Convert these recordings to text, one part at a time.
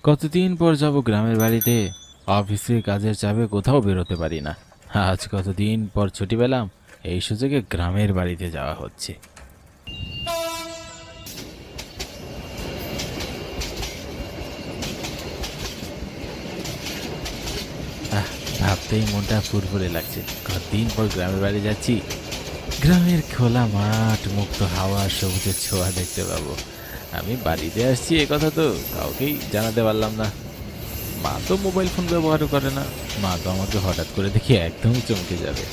কতদিন পর যাব গ্রামের বাড়িতে। অফিসে কাজের চাপে কোথাও বেরোতে পারি না। আজ কতদিন পর ছুটি পেলাম, এই সুযোগে গ্রামের বাড়িতে যাওয়া হচ্ছে। আহ, ভাবতেই মনটা ফুরফুরে লাগছে। কতদিন পর গ্রামের বাড়ি যাচ্ছি। গ্রামের খোলা মাঠ, মুক্ত হাওয়া, সবুজের ছোঁয়া দেখতে পাবো। আমি বাড়িতে আসছি এ কথা তো কাউকেই জানাতে পারলাম না। মা তো মোবাইল ফোন ব্যবহারও করে না। মা তো আমাকে হঠাৎ করে দেখে একদমই চমকে যাবে।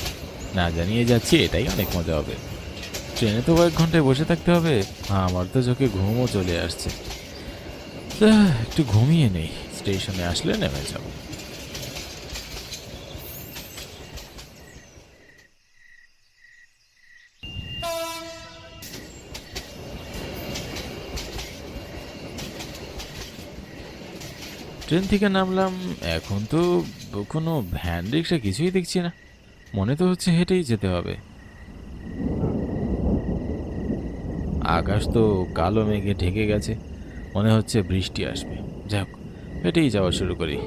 না জানিয়ে যাচ্ছি, এটাই অনেক মজা হবে। ট্রেনে তো কয়েক ঘন্টায় বসে থাকতে হবে। আমার তো চোখে ঘুমও চলে আসছে। একটু ঘুমিয়ে নেই, স্টেশনে আসলে নেমে যাব। ট্রেন থেকে নামলাম। এখন তো কোনো ভ্যান রিক্সা কিছুই দেখছি না। মনে তো হচ্ছে হেঁটেই যেতে হবে। আকাশ তো কালো মেঘে ঢেকে গেছে, মনে হচ্ছে বৃষ্টি আসবে। যাক, হেঁটেই যাওয়া শুরু করি।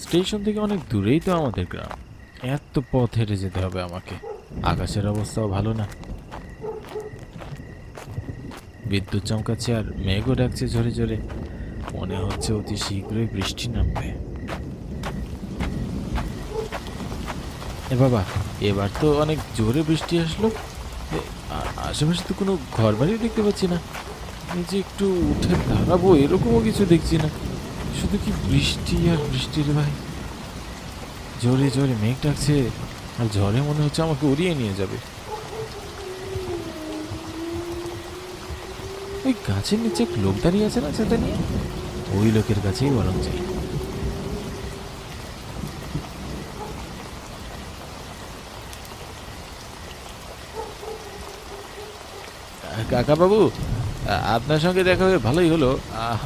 স্টেশন থেকে অনেক দূরেই তো আমাদের গ্রাম। এত পথ হেঁটে যেতে হবে আমাকে। আকাশের অবস্থাও ভালো না, বিদ্যুৎ চমকাচ্ছে আর মেঘও ডাকছে ঝরে ঝরে। মনে হচ্ছে অতি শীঘ্রই বৃষ্টি নামবে। এ বাবা, এবার তো অনেক জোরে বৃষ্টি আসলো। আশেপাশে তো কোনো ঘর বাড়িও দেখতে পাচ্ছি না। এই যে একটু উঠে দাঁড়াবো এরকমও কিছু দেখছি না। শুধু কি বৃষ্টি আর বৃষ্টি রে ভাই। জোরে জোরে মেঘ ডাকছে, আর ঝড়ে মনে হচ্ছে আমাকে উড়িয়ে নিয়ে যাবে। ওই গাছের নিচে এক লোক দাঁড়িয়ে আছে না ছাতা নিয়ে, ওই লোকের কাছেই বরং যাই। কাকা বাবু, আপনার সঙ্গে দেখা হয়ে ভালোই হলো।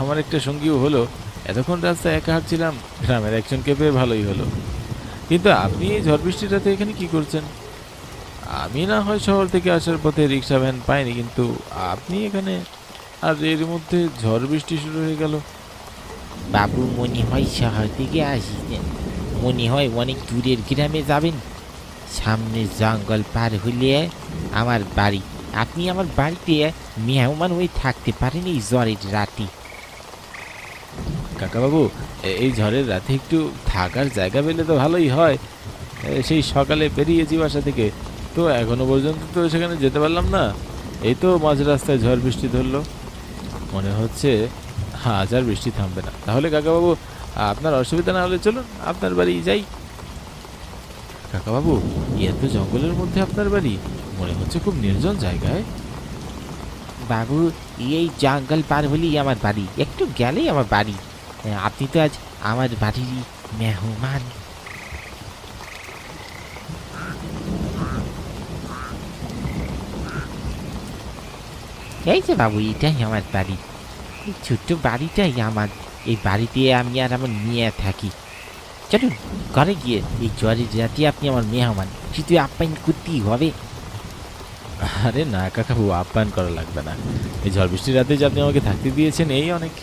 আমার একটা সঙ্গীও হলো। এতক্ষণ রাস্তায় একা হাঁটছিলাম, গ্রামের একজনকে পেয়ে ভালোই হলো। কিন্তু আপনি এই ঝড় বৃষ্টির রাতে এখানে কি করছেন? আমি না হয় শহর থেকে আসার পথে রিক্সা ভ্যান পাইনি, কিন্তু আপনি এখানে, আর এর মধ্যে ঝড় বৃষ্টি শুরু হয়ে গেল। বাবু, মনে হয় শহর থেকে আসিছেন। মনে হয় অনেক দূরের গ্রামে যাবেন। সামনে জঙ্গল পার হলে আমার বাড়ি। আপনি আমার বাড়িতে মেহমান হয়ে থাকতে পারেন এই জ্বরের রাতে। কাকাবাবু, এই ঝড়ের রাতে একটু থাকার জায়গা পেলে তো ভালোই হয়। সেই সকালে বেরিয়েছি বাসা থেকে, তো এখনো পর্যন্ত তো সেখানে যেতে পারলাম না। এই তো মাঝ রাস্তায় ঝড় বৃষ্টি ধরলো। মনে হচ্ছে আজ আর বৃষ্টি থামবে না। তাহলে কাকাবাবু, আপনার অসুবিধা না হলে চলুন আপনার বাড়ি যাই। কাকাবাবু, এত জঙ্গলের মধ্যে আপনার বাড়ি? মনে হচ্ছে খুব নির্জন জায়গায়। বাবু, এই জঙ্গল পার হলেই আমার বাড়ি, একটু গেলেই আমার বাড়ি। আপনি তো আজ আমার বাড়িরই মেহমান। এই যে বাবু, এটাই আমার বাড়ি। এই ছোট্ট বাড়িটাই আমার। এই বাড়িতে আমি আর আমার মেয়ে থাকি। চলুন ঘরে গিয়ে এই জ্বরের রাতে আপনি আমার মেহমান, শুধু আপ্যায়ন করতেই হবে। আরে না কাকাবাবু, আপ্যায়ন করা লাগবে না। এই ঝড় বৃষ্টির রাতে যে আপনি আমাকে থাকতে দিয়েছেন, এই অনেক।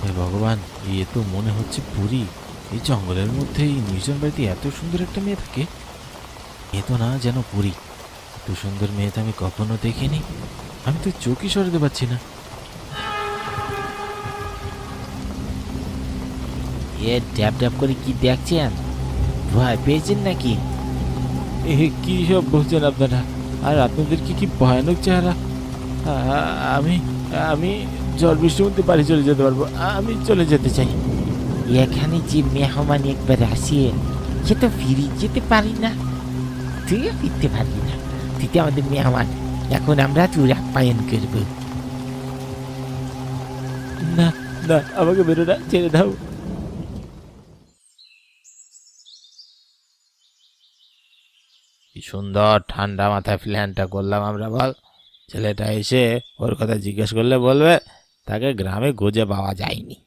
হে ভগবান, এ তো মনে হচ্ছে পুরী। এই জঙ্গলের মধ্যে এই নির্জন বাড়িতে এত সুন্দর একটা মেয়ে থাকে। এ তো না যেন পুরী। এত সুন্দর মেয়ে তো আমি কখনো দেখিনি। আমি তো চোখই সরাতে পারছি না। এ ড্যাব ড্যাব করে কি দেখছেন? ভয় পেয়েছেন নাকি? এ কি সব বলছেন আপনারা? আর আপনাদের কি কি ভয়ানক চেহারা! আমি আমি ঝড় বৃষ্টির মধ্যে বাড়ি চলে যেতে পারবো। আমি চলে যেতে চাই। এখানে যে মেহমান একবার আসে, সে তো ফিরে যেতে পারি না। তুইও ফিরতে পারবি না। তুই তো আমাদের মেহমান। এখন আমরা তোর আপ্যায়ন করবো। না, না, আমাকে বেরো না, ছেড়ে দাও। কি সুন্দর ঠান্ডা মাথায় প্ল্যানটা করলাম আমরা, বল। ছেলেটা এসে ওর কথা জিজ্ঞেস করলে বলবে তাকে গ্রামে খুঁজে পাওয়া যায়নি।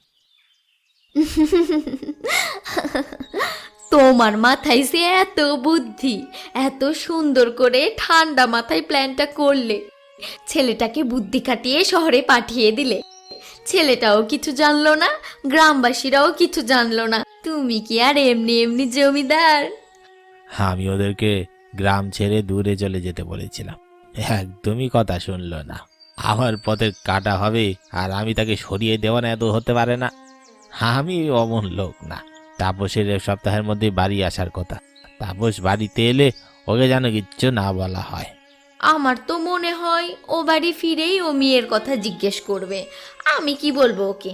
তোমার মাথায় সে এত বুদ্ধি, এত সুন্দর করে ঠান্ডা মাথায় প্ল্যানটা করলে, ছেলেটাকে বুদ্ধি খাটিয়ে শহরে পাঠিয়ে দিলে। ছেলেটাও কিছু জানলো না, গ্রামবাসীরাও কিছু জানলো না। তুমি কি আর এমনি এমনি জমিদার? আমি ওদেরকে গ্রাম ছেড়ে দূরে চলে যেতে বলেছিলাম, একদমই কথা শুনলো না। আমার পথের কাটা হবে আর আমি তাকে সরিয়ে দেওয়া না, এত হতে পারে না। আমি অমন লোক না। তাপসের এক সপ্তাহের মধ্যে বাড়ি আসার কথা। তাপস বাড়িতে এলে ওকে যেন কিচ্ছু না বলা হয়। আমার তো মনে হয় ও বাড়ি ফিরেই ও মেয়ের কথা জিজ্ঞেস করবে। আমি কি বলবো ওকে?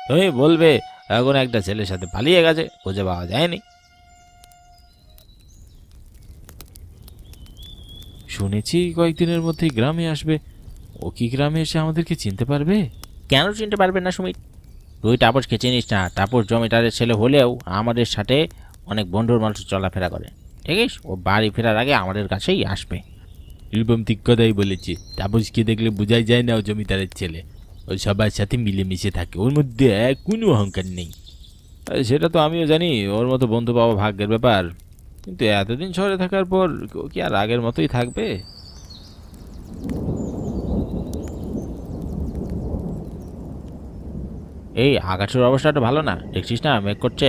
তুমি বলবে এখন একটা ছেলের সাথে পালিয়ে গেছে, খুঁজে পাওয়া যায়নি। শুনেছি কয়েকদিনের মধ্যেই গ্রামে আসবে। ও কি গ্রামে এসে আমাদেরকে চিনতে পারবে? কেন চিনতে পারবে না সুমিত? তুই তাপসকে চিনিস না? তাপস জমিদারের ছেলে হলেও আমাদের সাথে অনেক বন্ধুর মানুষ চলাফেরা করে। ঠিক আছে, ও বাড়ি ফেরার আগে আমাদের কাছেই আসবে। এরকম ঠিক কথাই বলেছি। তাপসকে দেখলে বোঝাই যায় না ও জমিদারের ছেলে। ও সবার সাথে মিলেমিশে থাকে, ওর মধ্যে কোনো অহংকার নেই। সেটা তো আমিও জানি, ওর মতো বন্ধু পাওয়া ভাগ্যের ব্যাপার। কিন্তু এতদিন শহরে থাকার পর ও কি আর আগের মতোই থাকবে? এই আকাশের অবস্থাটা ভালো না, দেখছিস না মেঘ করছে।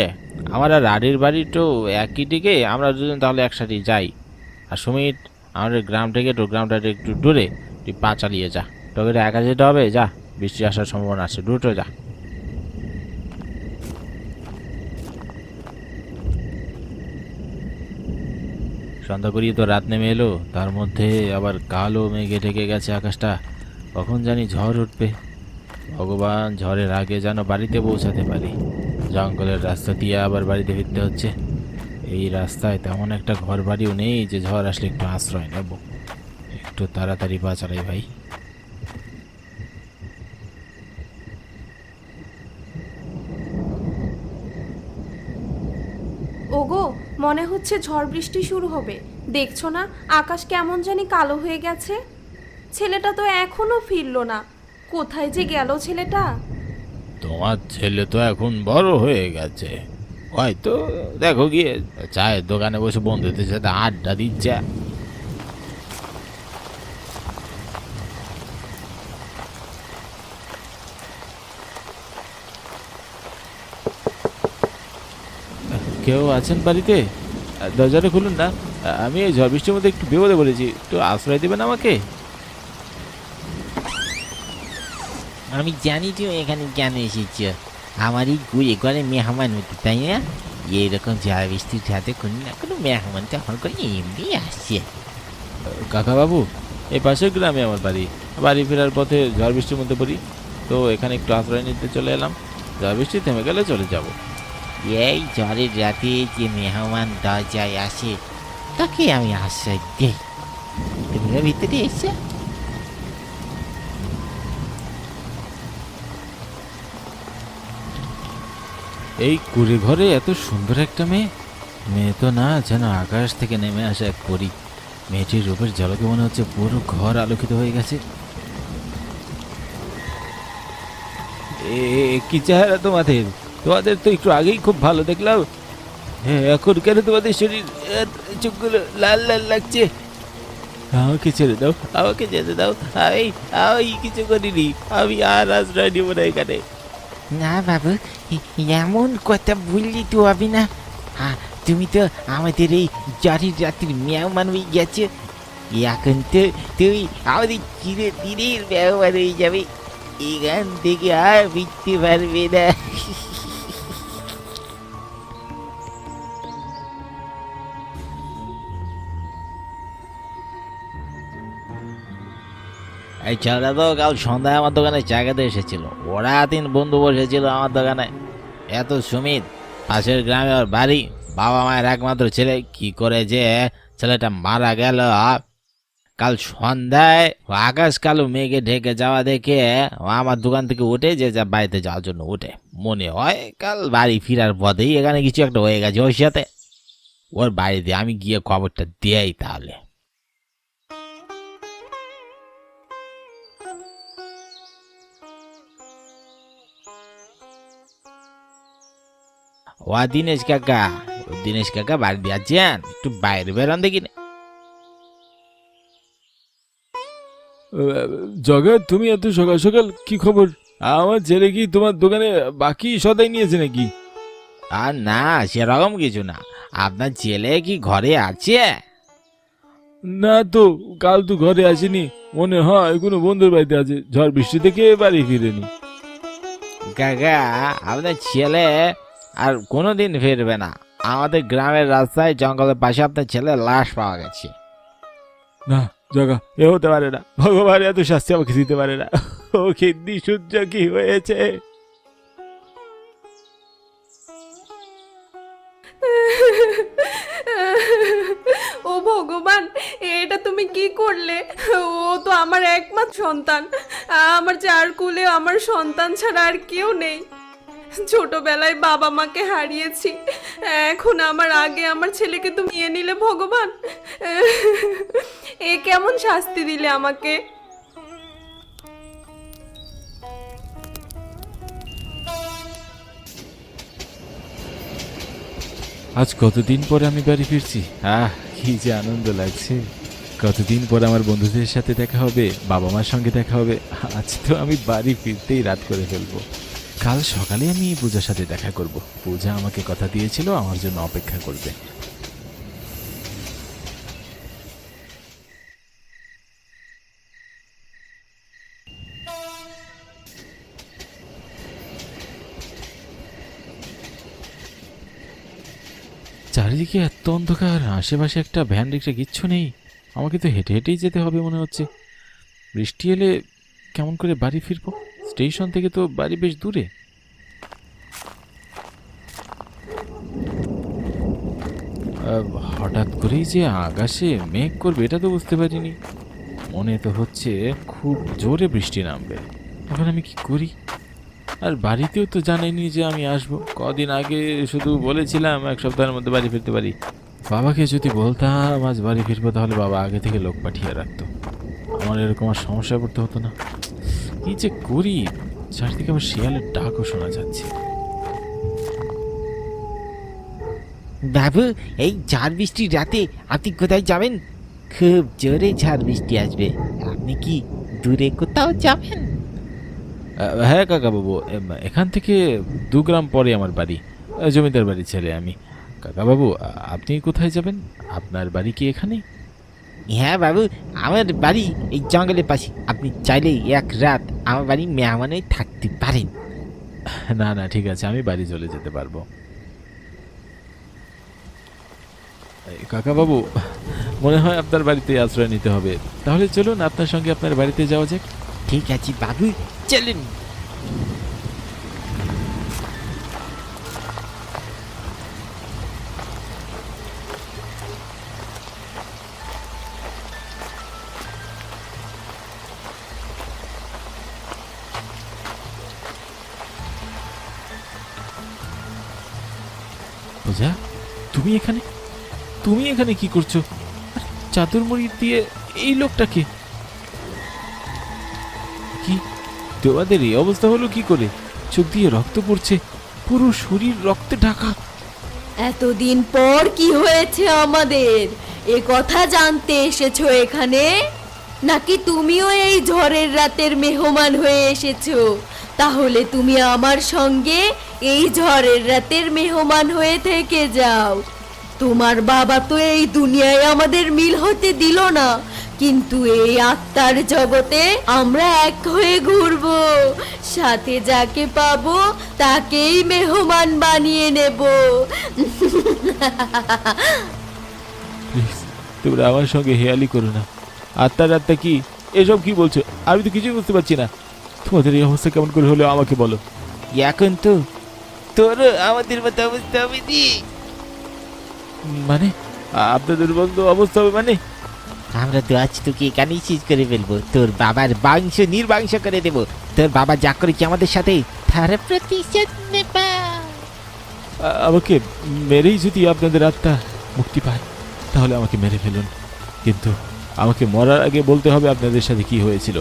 আমার আর রাডির বাড়ি তো একই দিকে, আমরা দুজন তাহলে একসাথেই যাই। আর সুমিত, আমাদের গ্রাম থেকে তোর গ্রামটা একটু দূরে, তুই পা চালিয়ে যা। তোকে তো একা যেতে হবে, যা। বৃষ্টি আসার সম্ভাবনা আছে, দ্রুত যা। সন্ধ্যা করিয়ে তো রাত নেমে এলো, তার মধ্যে আবার কালো মেঘে ঢেকে গেছে আকাশটা। কখন জানি ঝড় উঠবে। ভগবান, ঝড়ের আগে যেন বাড়িতে পৌঁছাতে পারি। জঙ্গলের রাস্তা দিয়ে আবার বাড়িতে ফিরতে হচ্ছে। এই রাস্তায় তেমন একটা ঘর বাড়িও নেই যে ঝড় আসলে একটু আশ্রয় নেব। একটু তাড়াতাড়ি পা চালাই ভাই। ওগো, মনে হচ্ছে ঝড় বৃষ্টি শুরু হবে। দেখছো না আকাশ কেমন জানি কালো হয়ে গেছে? ছেলেটা তো এখনো ফিরলো না। কোথায় যে গেল ছেলেটা? তোমার ছেলে তো এখন বড় হয়ে গেছে, হয়তো দেখো গিয়ে চায়ের দোকানে বসে বন্ধুদের সাথে আড্ডা দিচ্ছে। কেউ আছেন বাড়িতে? দরজাটা খুলুন না। আমি এই ঝড় বৃষ্টির মধ্যে একটু বিপদে পড়েছি, একটু আশ্রয় দেবেন আমাকে? আমি জানি তুমি এখানে কেন এসেছ। আমার এই গুড়ে ঘরে মেহমান হতে, তাই না? এইরকম ঝড় বৃষ্টির সাথে কোনো না কোনো মেহমান তো আমার করে এমনি আসছে। কাকা বাবু, এই পাশের গ্রামে আমার বাড়ি। বাড়ি ফেরার পথে ঝড় বৃষ্টির মধ্যে পড়ি, তো এখানে একটু আশ্রয় নিতে চলে এলাম। ঝড় বৃষ্টি থেমে গেলে চলে যাব। এই ঝড়ের রাতে যে মেহমান দরজায় আসে, তাকে আমি আশ্রয় দিই। তুমিও ভিতরে এসে। এই কুড়ে ঘরে এত সুন্দর একটা মেয়ে। মেয়ে তো না, যেন আকাশ থেকে নেমে আসা এক পরী। মেয়েটির রূপের ঝলকে মনে হচ্ছে পুরো ঘর আলোকিত হয়ে গেছে। কি চেহারা তোমাদের! তোমাদের তো একটু আগেই খুব ভালো দেখলাম, এখন কেন তোমাদের শরীর চোখগুলো লাল লাল লাগছে? আমাকে ছেড়ে দাও, আমাকে যেতে দাও। আমি আমি কিছু করিনি, আমি আর আশ্রয় নিব না এখানে। না বাবু, এমন কথা বললি তো হবে না। তুমি তো আমাদের এই ঝড়ের রাত্রির মেহমান হয়ে গেছো। এখন তো তুমি আমাদের চিরে দিনের মেহমান হয়ে যাবে। এখান থেকে আর ফিরতে পারবে না। এই ছেলেটা তো কাল সন্ধ্যায় আমার দোকানে চা খেতে এসেছিল। ওরা 3 বন্ধু বসেছিল আমার দোকানে। এত সুমিত, পাশের গ্রামে ওর বাড়ি, বাবা মায়ের একমাত্র ছেলে। কি করে যে ছেলেটা মারা গেল, কাল সন্ধ্যায় আকাশ কালো মেঘে ঢেকে যাওয়া দেখে ও আমার দোকান থেকে উঠে যে যা বাড়িতে যাওয়ার জন্য উঠে। মনে হয় কাল বাড়ি ফেরার পথেই এখানে কিছু একটা হয়ে গেছে ওর সাথে। ওর বাড়িতে আমি গিয়ে খবরটা দেই তাহলে। ও দীনেশ কাকা বাড়ি দিয়ে আছেন, একটু বাইরে বেরোন দেখি না। জগৎ, তুমি এত সকাল সকাল কি খবর? আমার ছেলে কি তোমার দোকানে বাকি সদাই নিয়েছে নাকি? আর না, সেরকম কিছু না। আপনার ছেলে কি ঘরে আছে? না তো, কাল তো ঘরে আসেনি, মনে হয় কোনো বন্ধুর বাড়িতে আছে, ঝড় বৃষ্টি থেকে বাড়ি ফিরেনি। কাকা, আপনার ছেলে আর কোনোদিন ফিরবে না। আমাদের গ্রামের রাস্তায় জঙ্গলের পাশে আপনার ছেলের লাশ পাওয়া গেছে। না জগা, এ হতে পারে না, ভগবান এত শাস্তি আমাকে দিতে পারে না। ও খিদ্দি সূর্য কি হয়েছে? ও ভগবান, এটা তুমি কি করলে? ও তো আমার একমাত্র সন্তান। আমার চার কুলে আমার সন্তান ছাড়া আর কেউ নেই। ছোটবেলায় বাবা মাকে হারিয়েছি, এখন আমার আগে আমার ছেলেকে তুমি নিয়ে নিলে ভগবান। এ কেমন শাস্তি দিলে আমাকে? আজ কতদিন পরে আমি বাড়ি ফিরছি, কি যে আনন্দ লাগছে। কতদিন পর আমার বন্ধুদের সাথে দেখা হবে, বাবা মার সঙ্গে দেখা হবে। আজ তো আমি বাড়ি ফিরতেই রাত করে ফেলবো। কাল সকালে আমি পূজার সাথে দেখা করব। পূজা আমাকে কথা দিয়েছিল আমার জন্য অপেক্ষা করবে। চারিদিকে এত অন্ধকার, আশেপাশে একটা ভ্যান রিক্সা কিচ্ছু নেই। আমাকে তো হেঁটে হেঁটেই যেতে হবে মনে হচ্ছে। বৃষ্টি এলে কেমন করে বাড়ি ফিরবো? স্টেশন থেকে তো বাড়ি বেশ দূরে। হঠাৎ করেই যে আকাশে মেঘ করবে এটা তো বুঝতে পারিনি। মনে তো হচ্ছে খুব জোরে বৃষ্টি নামবে। এখন আমি কি করি? আর বাড়িতেও তো জানাইনি যে আমি আসবো। কদিন আগে শুধু বলেছিলাম 1 সপ্তাহের মধ্যে বাড়ি ফিরতে পারি। বাবাকে যদি বলতাম আজ বাড়ি ফিরবো, তাহলে বাবা আগে থেকে লোক পাঠিয়ে রাখতো। আমার এরকম আর সমস্যায় পড়তে হতো না। কি যে করি? চারদিকে আমার শিয়ালের ডাকও শোনা যাচ্ছে। বাবু, এই ঝড় বৃষ্টির রাতে আপনি কোথায় যাবেন? খুব জোরে ঝড় বৃষ্টি আসবে, আপনি কি দূরে কোথাও যাবেন? হ্যাঁ কাকা বাবু, এখান থেকে 2 গ্রাম পরে আমার বাড়ি। জমিদার বাড়ির ছেলে আমি। কাকা বাবু, আপনি কোথায় যাবেন? আপনার বাড়ি কি এখানে? হ্যাঁ বাবু, আমার বাড়ি এই জঙ্গলের পাশে। আপনি চাইলেই 1 রাত আমার বাড়ি মেহমানে থাকতে পারেন। না না, ঠিক আছে, আমি বাড়ি চলে যেতে পারবো। কাকা বাবু, মনে হয় আপনার বাড়িতে আশ্রয় নিতে হবে। তাহলে চলুন আপনার সঙ্গে আপনার বাড়িতে যাওয়া যাক। ঠিক আছে বাবু, চলুন। পূজা, তুমি এখানে? তুমি এখানে কি করছো? আর চাদর মুড়ি দিয়ে এই লোকটাকে? কি তোমাদের এই অবস্থা হলো কি করে? চোখ দিয়ে রক্ত পড়ছে, পুরো শরীর রক্তে ঢাকা। এতদিন পর কি হয়েছে আমাদের? এ কথা জানতে এসেছো এখানে, নাকি তুমিও এই ঝড়ের রাতের মেহমান হয়ে এসেছো? তাহলে তুমি আমার সঙ্গে এই ঝড়ের রাতের মেহমান হয়ে থেকে যাও। তোমার বাবা তো এই দুনিয়ায় আমাদের মিল হতে দিল না, কিন্তু এই আত্মার জগতে আমরা এক হয়ে ঘুরবো। সাথে যাকে পাবো তাকেই মেহমান বানিয়ে নেব। প্লিজ, তোমরা আমার সঙ্গে হেয়ালি করো না। আত্মা কি এসব কি বলছো? আমি তো কিছুই বুঝতে পারছি না। তোমাদের এই অবস্থা কেমন করে হলো আমাকে বলো। এখন তো তোর আমাদের মতো অবস্থা হবে নি। মানে আপনাদের বন্ধু অবস্থা হবে মানে? আমরা তো আজ তোকে এখানেই শেষ করে ফেলবো। তোর বাবার বাংশ নির্বাংশ করে দেব। তোর বাবা যা করেছে আমাদের সাথে তার প্রতিশোধ নেব। আমাকে মেরেই যদি আপনাদের আত্মা মুক্তি পায়, তাহলে আমাকে মেরে ফেলুন। কিন্তু আমাকে মরার আগে বলতে হবে আপনাদের সাথে কি হয়েছিল।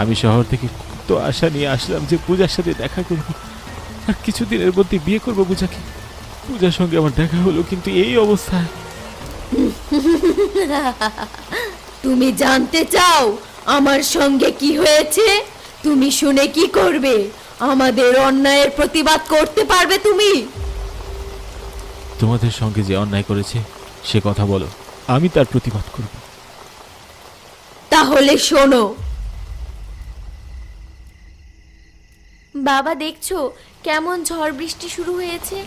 আমি শহর থেকে কত আশা নিয়ে আসলাম যে পূজার সাথে দেখা করব, আর কিছুদিনের মধ্যে বিয়ে করবো পূজাকে। পূজার সঙ্গে আমার দেখা হলো, কিন্তু এই অবস্থায়। তুমি জানতে চাও আমার সঙ্গে কি হয়েছে? তুমি শুনে কি করবে? আমাদের অন্যায়ের প্রতিবাদ করতে পারবে তুমি? তোমাদের সঙ্গে যে অন্যায় করেছে সে কথা বলো, আমি তার প্রতিবাদ করব। তাহলে শোনো। বাবা, দেখছো কেমন ঝড় বৃষ্টি শুরু হয়েছে?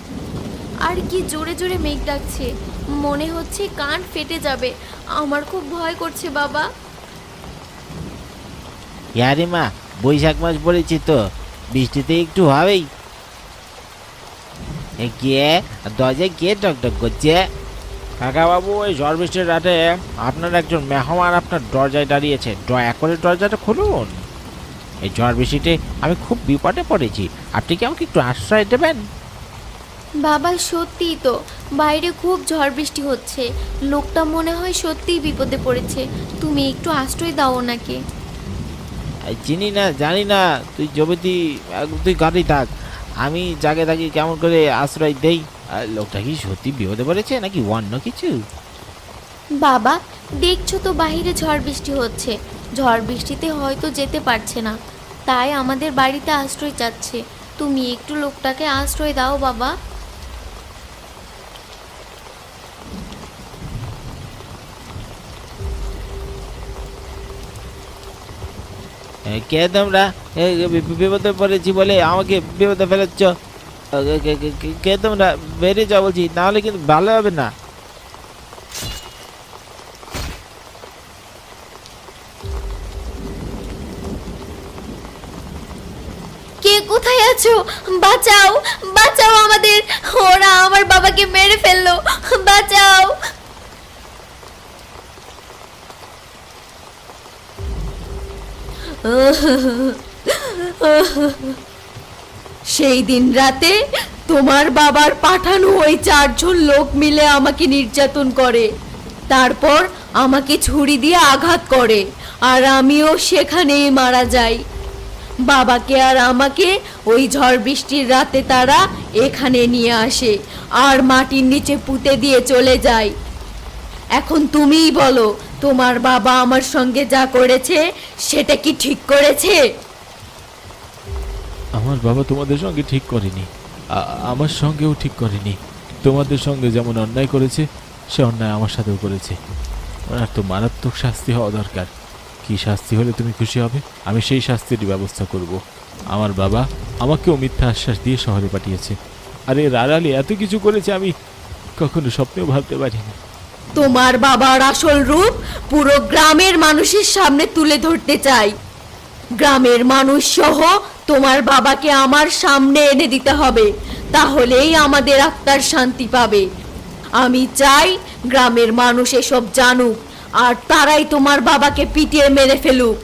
আর কি জোরে জোরে মেঘ ডাকছে, মনে হচ্ছে কান ফেটে যাবে। আমার খুব ভয় করছে বাবা। ইয়ারে মা, বৈশাখ মাস পড়েছে তো, বৃষ্টিতে একটু হবেই। কে দরজায় কে টকটক করছে? কাকা বাবু, ওই ঝড় বৃষ্টির রাতে আপনার একজন মেহমান আপনার দরজায় দাঁড়িয়েছে, দয়া করে দরজাটা খুলুন। এই ঝড় বৃষ্টিতে আমি খুব বিপদে পড়েছি, আপনি কি আমাকে একটু আশ্রয় দেবেন? বাবা, সত্যিই তো বাইরে খুব ঝড় বৃষ্টি হচ্ছে। লোকটা মনে হয় সত্যিই বিপদে পড়েছে। তুমি একটু আশ্রয় দাও ওনাকে। চিনি না, জানি না, তুই জমিতি, তুই গাড়ি থাক, আমি জাগে থাকি কেমন করে আশ্রয় দেই। আর লোকটা কি সত্যি বিপদে পড়েছে নাকি অন্য কিছু? বাবা, দেখছো তো বাইরে ঝড় বৃষ্টি হচ্ছে। ঝড় বৃষ্টিতে হয়তো যেতে পারছে না, তাই আমাদের বাড়িতে আশ্রয় চাচ্ছে। তুমি একটু লোকটাকে আশ্রয় দাও বাবা। কে তোমরা? বিপদে পড়েছি বলে আমাকে বিপদে ফেলেছ? কে তোমরা? বেরিয়ে যাও বলছি, নাহলে কিন্তু ভালো হবে না। কে কোথায় আছো? বাঁচাও, বাঁচাও আমাদের! ওরা আমার বাবাকে মেরে ফেললো, বাঁচাও! সেই দিন রাতে তোমার বাবার পাঠানো ওই 4 জন লোক মিলে আমাকে নির্যাতন করে, তারপর আমাকে ছুরি দিয়ে আঘাত করে, আর আমিও সেখানেই মারা যাই। বাবাকে আর আমাকে ওই ঝড় বৃষ্টির রাতে তারা এখানে নিয়ে আসে আর মাটির নিচে পুঁতে দিয়ে চলে যায়। এখন তুমিই বলো, তোমার বাবা আমার সঙ্গে যা করেছে সেটা কি ঠিক করেছে? আমার বাবা তোমাদের সঙ্গে ঠিক করেনি, আমার সঙ্গেও ঠিক করেনি। তোমাদের সঙ্গে যেমন অন্যায় করেছে সে অন্যায় আমার সাথেও করেছে। ওনার তো মারাত্মক শাস্তি হওয়া দরকার। কি শাস্তি হলে তুমি খুশি হবে? আমি সেই শাস্তির ব্যবস্থা করব। আমার বাবা আমাকেও মিথ্যা আশ্বাস দিয়ে শহরে পাঠিয়েছে, আর এর আড়ালে এত কিছু করেছে আমি কখনো স্বপ্নেও ভাবতে পারিনি। তোমার বাবার আসল রূপ পুরো গ্রামের মানুষের সামনে তুলে ধরতে চাই। গ্রামের মানুষ সহ তোমার বাবাকে আমার সামনে এনে দিতে হবে, তাহলেই আমাদের আত্মার শান্তি পাবে। আমি চাই গ্রামের মানুষ এসব জানুক, আর তারাই তোমার বাবাকে পিটিয়ে মেরে ফেলুক।